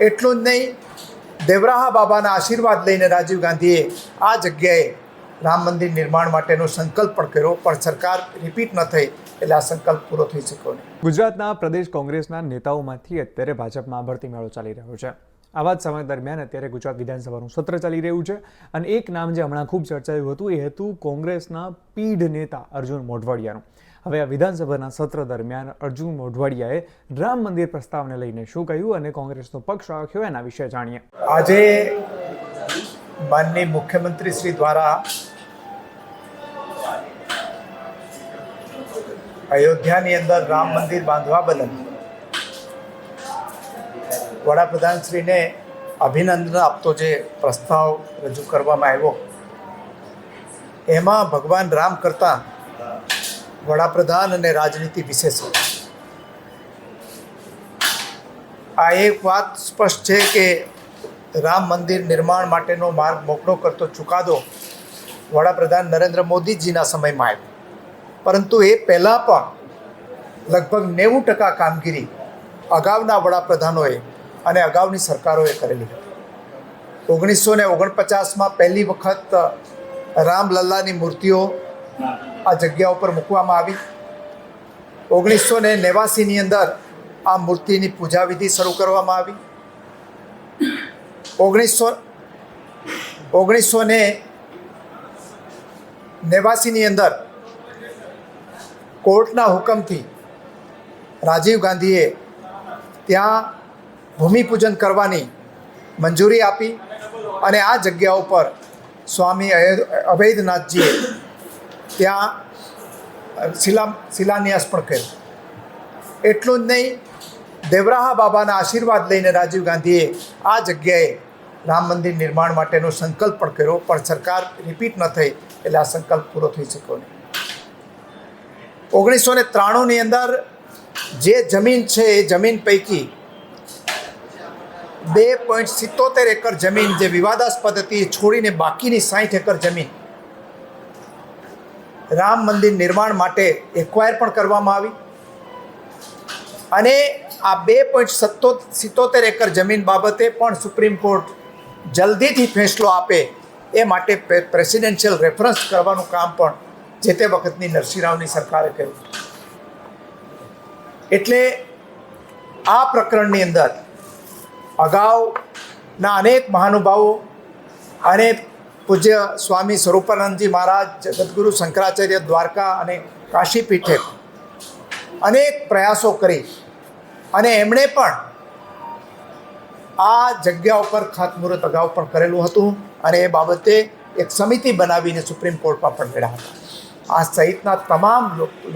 એટલું જ નહીં, દેવરાહા બાબાના આશીર્વાદ લઈને રાજીવ ગાંધીએ આ જગ્યાએ રામ મંદિર નિર્માણ માટેનો સંકલ્પ પણ કર્યો, પણ સરકાર રિપીટ ન થઈ એટલે આ સંકલ્પ પૂરો થઈ શક્યો નહીં. ગુજરાતના પ્રદેશ કોંગ્રેસના નેતાઓમાંથી અત્યારે ભાજપમાં ભરતી મેળો ચાલી રહ્યો છે. આવા જ સમય દરમિયાન અત્યારે ગુજરાત વિધાનસભાનું સત્ર ચાલી રહ્યું છે અને એક નામ જે હમણાં ખૂબ ચર્ચાયું હતું એ હતું કોંગ્રેસના પીઢ નેતા અર્જુન મોઢવાડિયાનું. હવે આ વિધાનસભાના સત્ર દરમિયાન અર્જુન મોઢવાડિયાએ રામ મંદિર પ્રસ્તાવને લઈને શું કહ્યું અને કોંગ્રેસનો પક્ષ રાખ્યો એના વિશે જાણીએ. આજે માનનીય મુખ્યમંત્રી શ્રી દ્વારા અયોધ્યાની અંદર રામ મંદિર બાંધવા બદલ વડાપ્રધાનશ્રીને અભિનંદન આપતો જે પ્રસ્તાવ રજૂ કરવામાં આવ્યો, એમાં ભગવાન રામ કરતાં વડાપ્રધાન અને રાજનીતિ વિશેષ છે. આ એક વાત સ્પષ્ટ છે કે રામ મંદિર નિર્માણ માટેનો માર્ગ મોકળો કરતો ચુકાદો વડાપ્રધાન નરેન્દ્ર મોદીજીના સમયમાં આવ્યો, પરંતુ એ પહેલાં પણ લગભગ 90% કામગીરી અગાઉના વડાપ્રધાનોએ અને અગાઉની સરકારોએ કરેલી હતી. 1949માં પહેલી વખત રામલલ્લાની મૂર્તિઓ આ જગ્યા ઉપર મૂકવામાં આવી. 1989ની અંદર આ મૂર્તિની પૂજા વિધિ શરૂ કરવામાં આવી. 1989ની અંદર કોર્ટના હુકમથી રાજીવ ગાંધીએ ત્યાં ભૂમિપૂજન કરવાની મંજૂરી આપી અને આ જગ્યા ઉપર સ્વામી અભયનાથજીએ ત્યાં શિલાન્યાસ પણ કર્યો. એટલું જ નહીં, દેવરાહા બાબાના આશીર્વાદ લઈને રાજીવ ગાંધીએ આ જગ્યાએ રામ મંદિર નિર્માણ માટેનો સંકલ્પ પણ કર્યો, પણ સરકાર રિપીટ ન થઈ એટલે આ સંકલ્પ પૂરો થઈ શક્યો નહીં. 1993ની અંદર જે જમીન છે એ જમીન પૈકી 2.77 એકર જમીન જે વિવાદાસ્પદ હતી એ છોડીને બાકીની 60 એકર જમીન રામ મંદિર નિર્માણ માટે એક્વાયર પણ કરવામાં આવી અને આ 2.77 એકર જમીન બાબતે પણ સુપ્રીમ કોર્ટ જલ્દીથી ફેંસલો આપે એ માટે પ્રેસિડેન્શિયલ રેફરન્સ કરવાનું કામ પણ જે તે વખતની નરસિંહ રાવની સરકારે કર્યું. એટલે આ પ્રકરણની અંદર અગાઉના અનેક મહાનુભાવો અને પૂજ્ય સ્વામી સ્વરૂપાનંદજી મહારાજ, જગતગુરુ શંકરાચાર્ય દ્વારકા અને કાશી પીઠે અનેક પ્રયાસો કરી અને એમણે પણ આ જગ્યા ઉપર ખાતમુહૂર્ત અગાઉ પણ કરેલું હતું અને એ બાબતે એક સમિતિ બનાવીને સુપ્રીમ કોર્ટમાં પણ લડ્યા હતા. આ સહિતના તમામ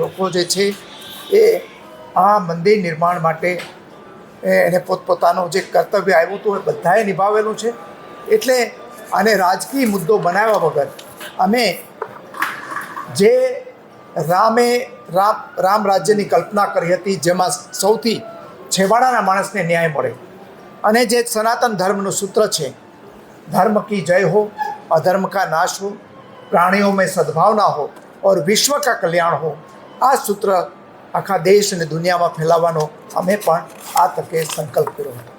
લોકો જે છે એ આ મંદિર નિર્માણ માટે એને પોતપોતાનું જે કર્તવ્ય આવ્યું હતું એ બધાએ નિભાવેલું છે. એટલે આને રાજકીય મુદ્દો બનાવ્યા વગર અમે જે રામ રાજ્યની કલ્પના કરી હતી, જેમાં સૌથી છેવાડાના માણસને ન્યાય મળે અને જે સનાતન ધર્મનું સૂત્ર છે, ધર્મ કી જય હો, અધર્મ કા નાશ હો, પ્રાણીઓ મેં સદભાવના હો और विश्व का कल्याण हो, આ સૂત્ર આખા દેશ અને દુનિયામાં ફેલાવવાનો અમે પણ આ તકે સંકલ્પ કર્યો હતો.